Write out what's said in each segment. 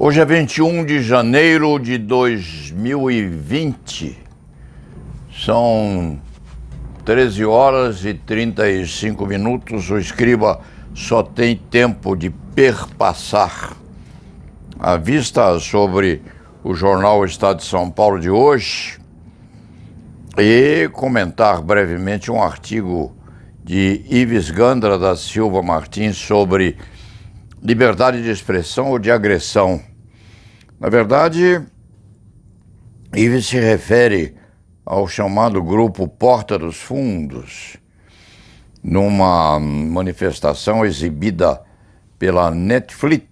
Hoje é 21 de janeiro de 2020, são 13 horas e 35 minutos. O escriba só tem tempo de perpassar a vista sobre o jornal Estado de São Paulo de hoje e comentar brevemente um artigo de Ives Gandra da Silva Martins sobre liberdade de expressão ou de agressão. Na verdade, Ives se refere ao chamado grupo Porta dos Fundos, numa manifestação exibida pela Netflix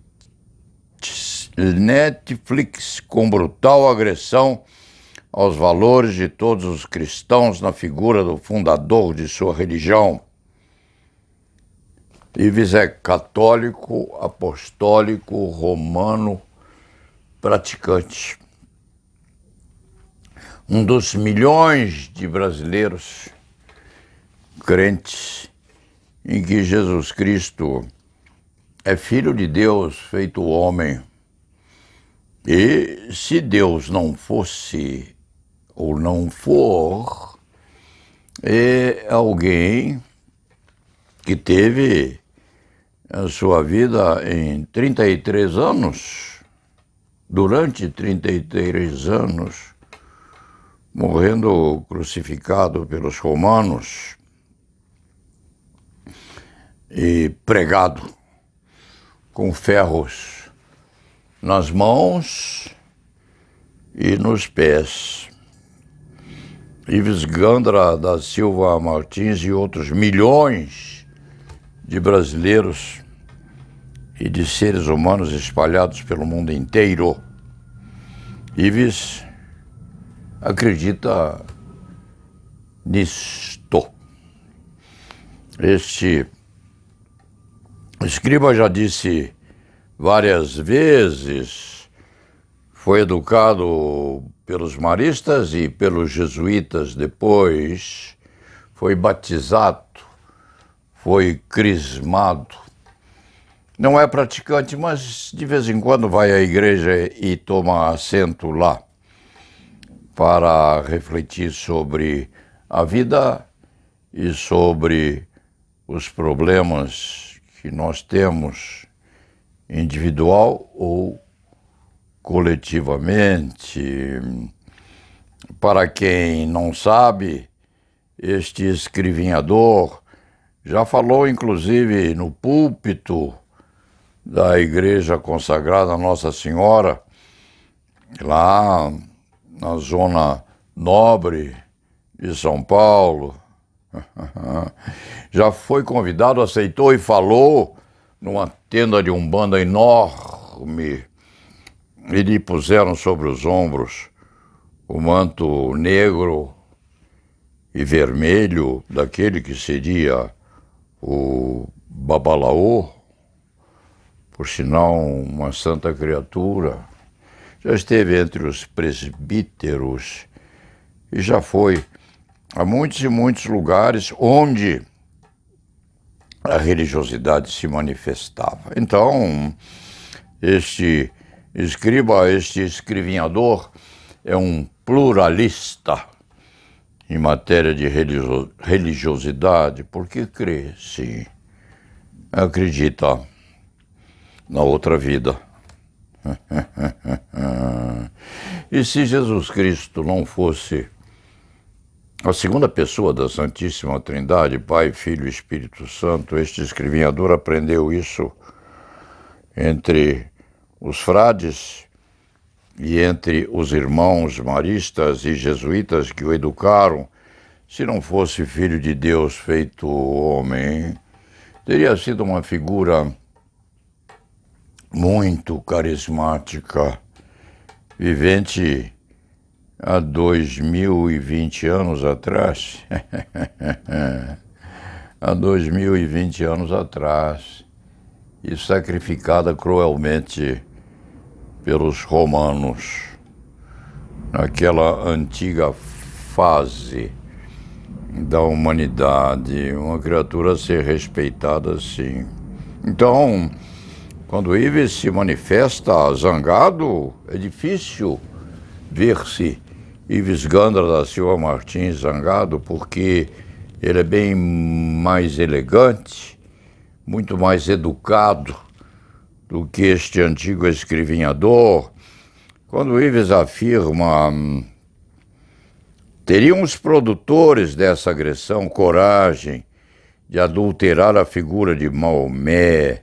com brutal agressão aos valores de todos os cristãos na figura do fundador de sua religião. Ives é católico, apostólico, romano, praticante. Um dos milhões de brasileiros crentes em que Jesus Cristo é Filho de Deus feito homem. E se Deus não fosse ou não for, é alguém que teve a sua vida em 33 anos, durante 33 anos, morrendo crucificado pelos romanos e pregado com ferros nas mãos e nos pés. Ives Gandra da Silva Martins e outros milhões de brasileiros e de seres humanos espalhados pelo mundo inteiro. Ives acredita nisto. Este escriba já disse várias vezes, foi educado pelos maristas e pelos jesuítas depois, foi batizado, foi crismado. Não é praticante, mas de vez em quando vai à igreja e toma assento lá para refletir sobre a vida e sobre os problemas que nós temos, individual ou coletivamente. Para quem não sabe, este escrivinhador já falou, inclusive, no púlpito da igreja consagrada a Nossa Senhora, lá na zona nobre de São Paulo. Já foi convidado, aceitou e falou numa tenda de umbanda enorme, e lhe puseram sobre os ombros o manto negro e vermelho daquele que seria o Babalaô, por sinal uma santa criatura. Já esteve entre os presbíteros e já foi a muitos e muitos lugares onde a religiosidade se manifestava. Então, este escriba, este escrivinhador, é um pluralista em matéria de religiosidade, porque crê, sim, acredita na outra vida. E se Jesus Cristo não fosse a segunda pessoa da Santíssima Trindade, Pai, Filho e Espírito Santo, este escrivinhador aprendeu isso entre os frades e entre os irmãos maristas e jesuítas que o educaram. Se não fosse Filho de Deus feito homem, teria sido uma figura muito carismática, vivente há 2020 anos atrás, há 2020 anos atrás, e sacrificada cruelmente pelos romanos, naquela antiga fase da humanidade, uma criatura a ser respeitada assim. Então, Quando o Ives se manifesta zangado, é difícil ver-se Ives Gandra da Silva Martins zangado, porque ele é bem mais elegante, muito mais educado do que este antigo escrivinhador. Quando o Ives afirma: teriam os produtores dessa agressão coragem de adulterar a figura de Maomé,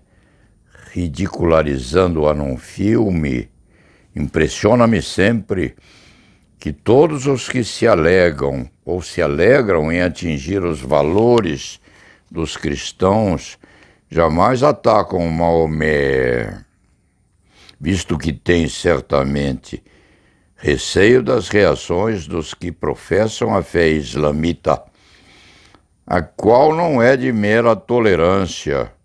ridicularizando-a num filme, impressiona-me sempre que todos os que se alegam ou se alegram em atingir os valores dos cristãos jamais atacam Maomé, visto que tem certamente receio das reações dos que professam a fé islamita, a qual não é de mera tolerância,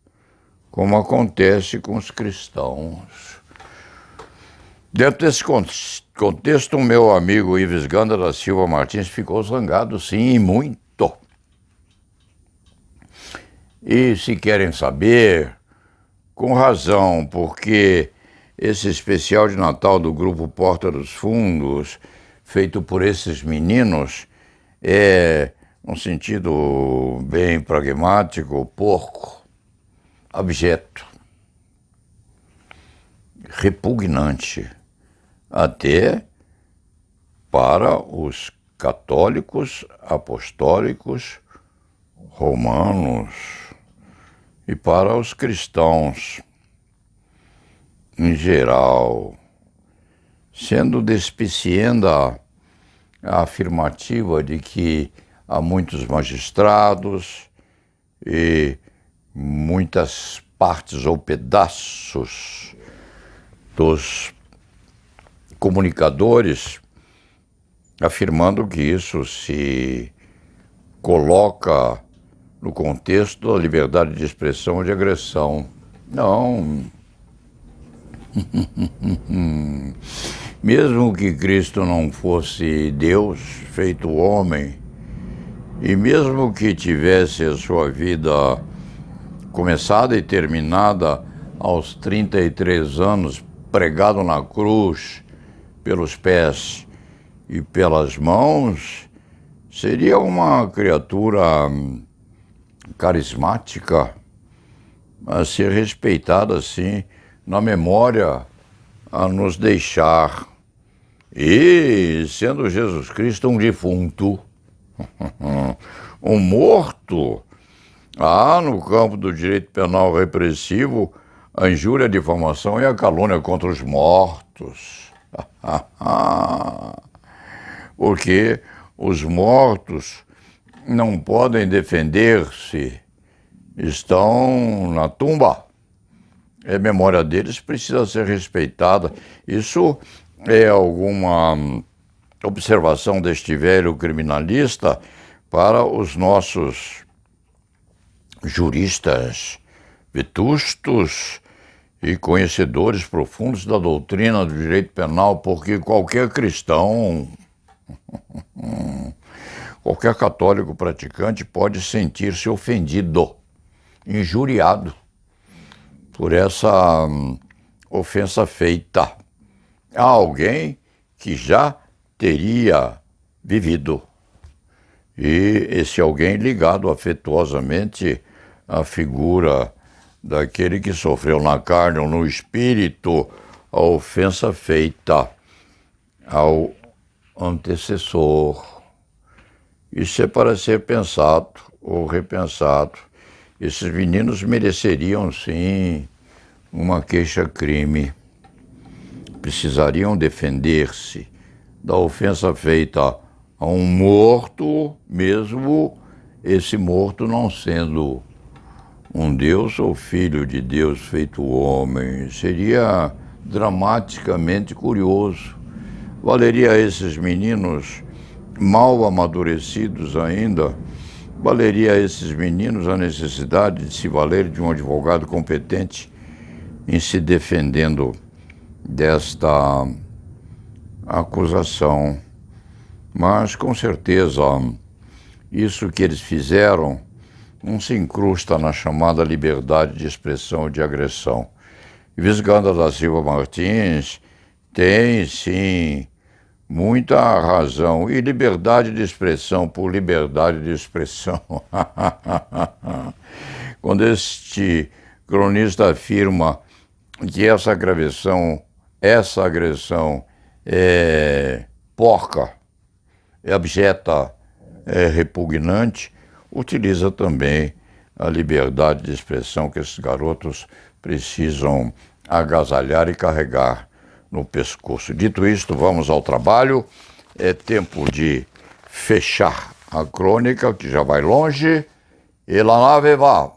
como acontece com os cristãos. Dentro desse contexto, o meu amigo Ives Gandra da Silva Martins ficou zangado, sim, muito. E se querem saber, com razão, porque esse especial de Natal do grupo Porta dos Fundos, feito por esses meninos, é, num sentido bem pragmático, porco, abjeto, repugnante, até para os católicos apostólicos romanos e para os cristãos em geral, sendo despicienda a afirmativa de que há muitos magistrados e muitas partes ou pedaços dos comunicadores afirmando que isso se coloca no contexto da liberdade de expressão e de agressão. Não. Mesmo que Cristo não fosse Deus feito homem, e mesmo que tivesse a sua vida começada e terminada aos 33 anos, pregado na cruz pelos pés e pelas mãos, seria uma criatura carismática a ser respeitada assim na memória a nos deixar. E sendo Jesus Cristo um defunto, um morto, no campo do direito penal repressivo, a injúria, a difamação e a calúnia contra os mortos. Porque os mortos não podem defender-se, estão na tumba. A memória deles precisa ser respeitada. Isso é alguma observação deste velho criminalista para os nossos juristas vetustos e conhecedores profundos da doutrina do direito penal, porque qualquer cristão, qualquer católico praticante pode sentir-se ofendido, injuriado por essa ofensa feita a alguém que já teria vivido. E esse alguém ligado afetuosamente à figura daquele que sofreu na carne ou no espírito a ofensa feita ao antecessor. Isso é para ser pensado ou repensado. Esses meninos mereceriam, sim, uma queixa-crime. Precisariam defender-se da ofensa feita a um morto, mesmo esse morto não sendo um Deus ou filho de Deus feito homem. Seria dramaticamente curioso. Valeria a esses meninos mal amadurecidos ainda, valeria a esses meninos a necessidade de se valer de um advogado competente em se defendendo desta acusação. Mas, com certeza, isso que eles fizeram não se incrusta na chamada liberdade de expressão e de agressão. Visganda da Silva Martins tem, sim, muita razão. E liberdade de expressão por liberdade de expressão. Quando este cronista afirma que essa agressão é porca, é abjeta, é repugnante, utiliza também a liberdade de expressão que esses garotos precisam agasalhar e carregar no pescoço. Dito isto, vamos ao trabalho. É tempo de fechar a crônica, que já vai longe. E la nave va.